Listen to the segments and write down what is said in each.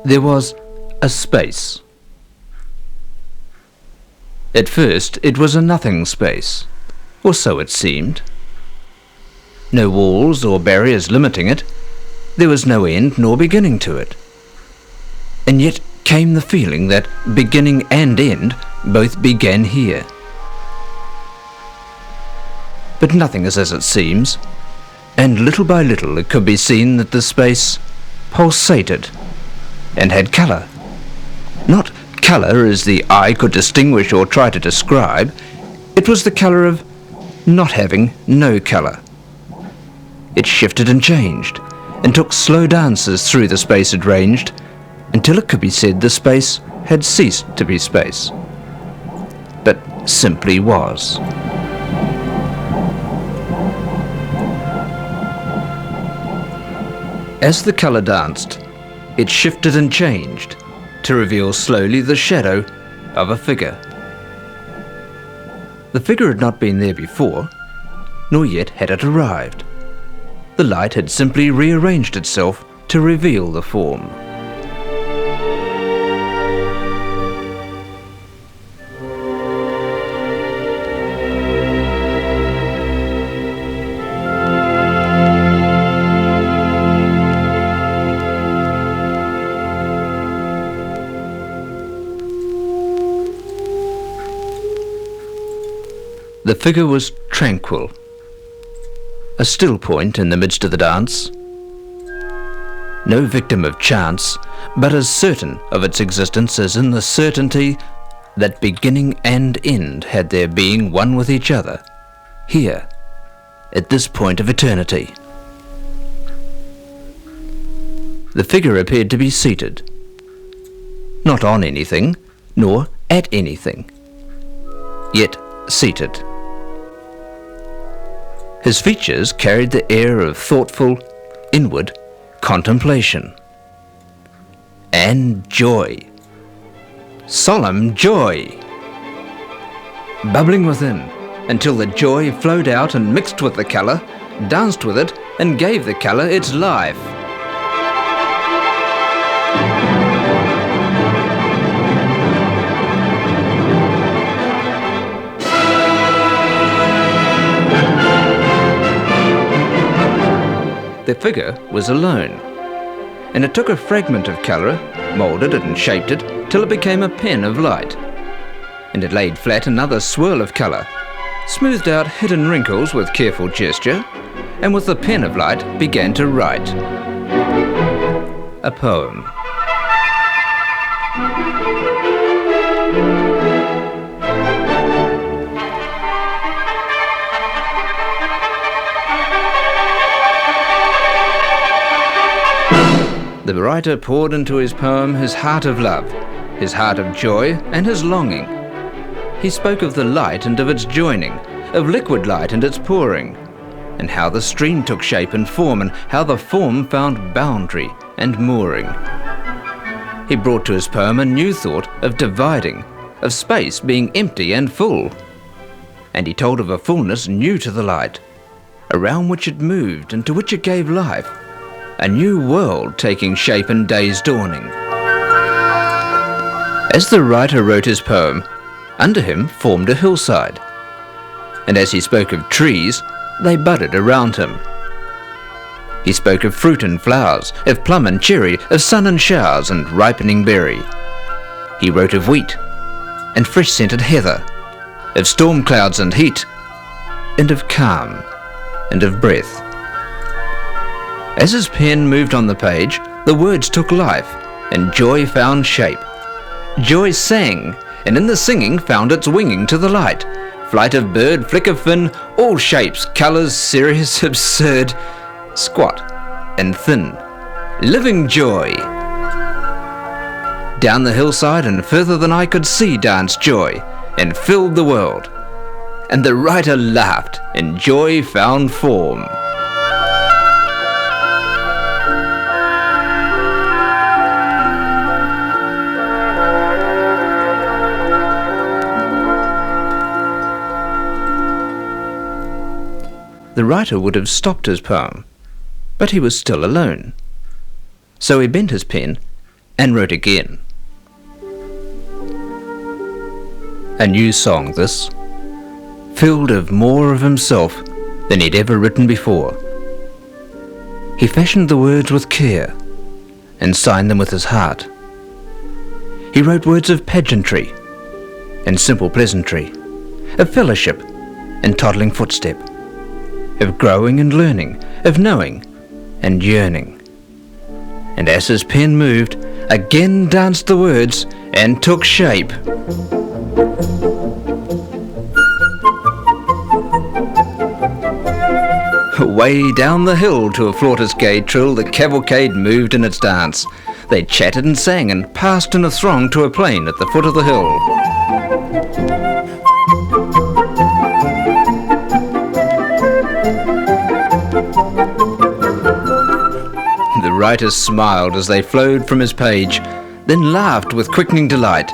There was a space. At first it was a nothing space, or so it seemed. No walls or barriers limiting it, there was no end nor beginning to it. And yet came the feeling that beginning and end both began here. But nothing is as it seems, and little by little it could be seen that the space pulsated and had colour. Not colour as the eye could distinguish or try to describe, it was the colour of not having no colour. It shifted and changed, and took slow dances through the space it ranged, until it could be said the space had ceased to be space, but simply was. As the colour danced, it shifted and changed to reveal slowly the shadow of a figure. The figure had not been there before, nor yet had it arrived. The light had simply rearranged itself to reveal the form. The figure was tranquil, a still point in the midst of the dance. No victim of chance, but as certain of its existence as in the certainty that beginning and end had their being one with each other, here, at this point of eternity. The figure appeared to be seated, not on anything, nor at anything, yet seated. His features carried the air of thoughtful, inward contemplation. And joy. Solemn joy. Bubbling within, until the joy flowed out and mixed with the colour, danced with it, and gave the colour its life. The figure was alone, and it took a fragment of colour, moulded it and shaped it, till it became a pen of light. And it laid flat another swirl of colour, smoothed out hidden wrinkles with careful gesture, and with the pen of light began to write. A poem. The writer poured into his poem his heart of love, his heart of joy, and his longing. He spoke of the light and of its joining, of liquid light and its pouring, and how the stream took shape and form, and how the form found boundary and mooring. He brought to his poem a new thought of dividing, of space being empty and full. And he told of a fullness new to the light, around which it moved and to which it gave life, a new world taking shape in day's dawning. As the writer wrote his poem, under him formed a hillside, and as he spoke of trees, they budded around him. He spoke of fruit and flowers, of plum and cherry, of sun and showers and ripening berry. He wrote of wheat and fresh-scented heather, of storm clouds and heat, and of calm and of breath. As his pen moved on the page, the words took life, and joy found shape. Joy sang, and in the singing found its winging to the light. Flight of bird, flick of fin, all shapes, colours, serious, absurd, squat and thin, living joy. Down the hillside and further than I could see danced joy, and filled the world. And the writer laughed, and joy found form. The writer would have stopped his poem, but he was still alone. So he bent his pen and wrote again. A new song this, filled of more of himself than he'd ever written before. He fashioned the words with care and signed them with his heart. He wrote words of pageantry and simple pleasantry, of fellowship and toddling footstep, of growing and learning, of knowing and yearning. And as his pen moved, again danced the words and took shape. Way down the hill to a flautist's gay trill, the cavalcade moved in its dance. They chatted and sang and passed in a throng to a plain at the foot of the hill. The writer smiled as they flowed from his page, then laughed with quickening delight.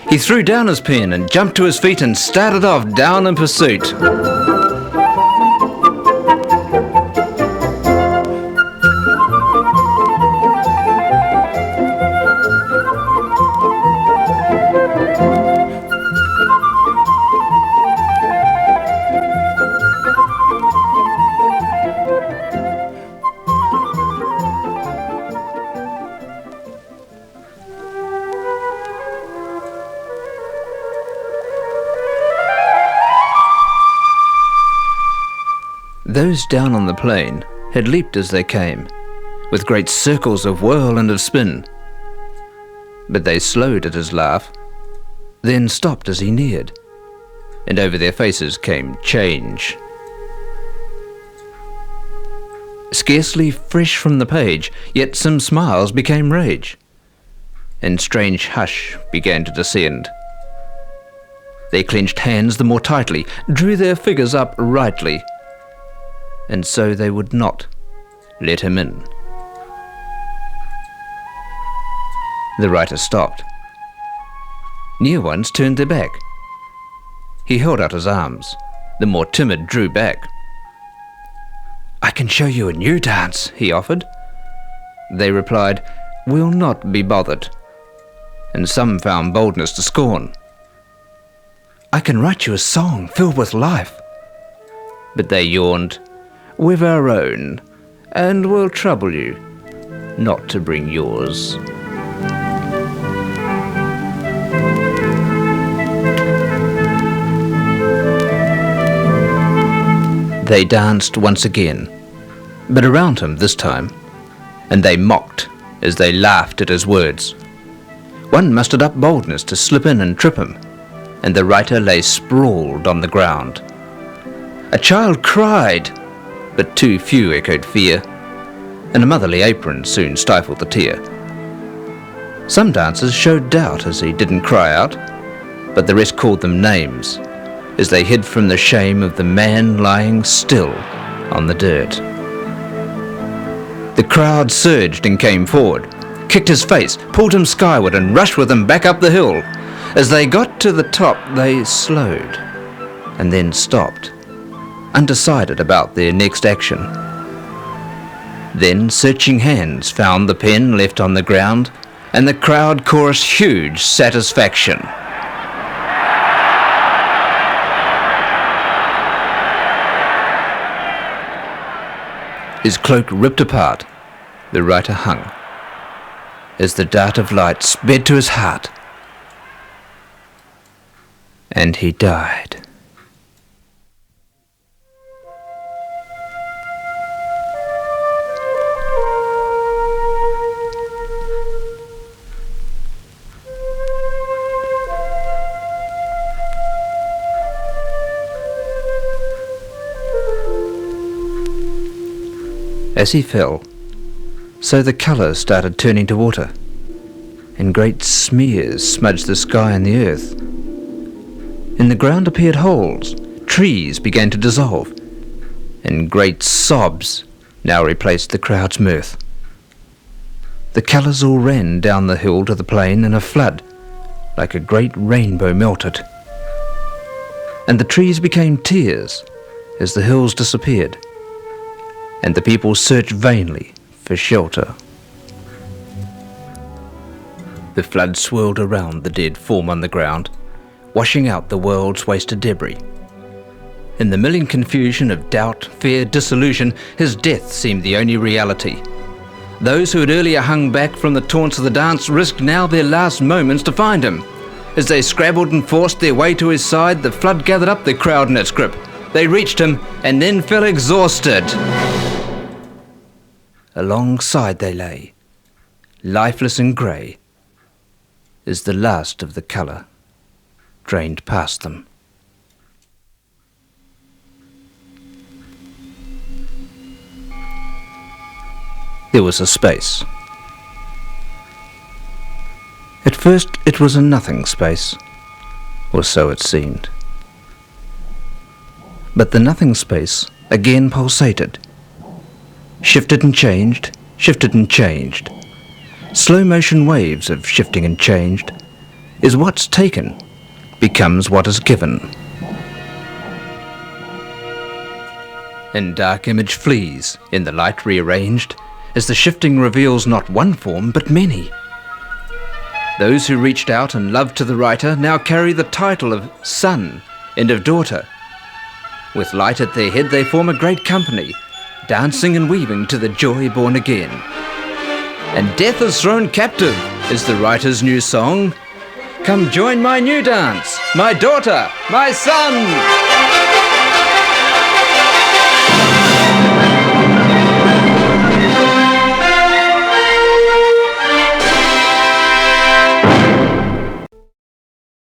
He threw down his pen and jumped to his feet and started off down in pursuit. Those down on the plain had leaped as they came, with great circles of whirl and of spin. But they slowed at his laugh, then stopped as he neared, and over their faces came change. Scarcely fresh from the page, yet some smiles became rage, and strange hush began to descend. They clenched hands the more tightly, drew their figures up rightly, and so they would not let him in. The writer stopped. Near ones turned their back. He held out his arms. The more timid drew back. "I can show you a new dance," he offered. They replied, "We'll not be bothered," and some found boldness to scorn. "I can write you a song filled with life," but they yawned, "We've our own, and we'll trouble you not to bring yours." They danced once again, but around him this time, and they mocked as they laughed at his words. One mustered up boldness to slip in and trip him, and the writer lay sprawled on the ground. A child cried, but too few echoed fear, and a motherly apron soon stifled the tear. Some dancers showed doubt as he didn't cry out, but the rest called them names as they hid from the shame of the man lying still on the dirt. The crowd surged and came forward, kicked his face, pulled him skyward, and rushed with him back up the hill. As they got to the top, they slowed and then stopped, undecided about their next action. Then searching hands found the pen left on the ground, and the crowd chorused huge satisfaction. His cloak ripped apart, the writer hung, as the dart of light sped to his heart, and he died. As he fell, so the colour started turning to water, and great smears smudged the sky and the earth. In the ground appeared holes, trees began to dissolve, and great sobs now replaced the crowd's mirth. The colours all ran down the hill to the plain in a flood, like a great rainbow melted, and the trees became tears as the hills disappeared, and the people searched vainly for shelter. The flood swirled around the dead form on the ground, washing out the world's wasted debris. In the milling confusion of doubt, fear, disillusion, his death seemed the only reality. Those who had earlier hung back from the taunts of the dance risked now their last moments to find him. As they scrabbled and forced their way to his side, the flood gathered up the crowd in its grip. They reached him and then fell exhausted. Alongside they lay, lifeless and grey, as the last of the colour drained past them. There was a space. At first it was a nothing space, or so it seemed. But the nothing space again pulsated, shifted and changed, shifted and changed. Slow motion waves of shifting and changed is what's taken becomes what is given. And dark image flees in the light rearranged, as the shifting reveals not one form but many. Those who reached out and loved to the writer now carry the title of son and of daughter. With light at their head they form a great company, dancing and weaving to the joy born again. And death is thrown captive is the writer's new song. Come join my new dance, my daughter, my son!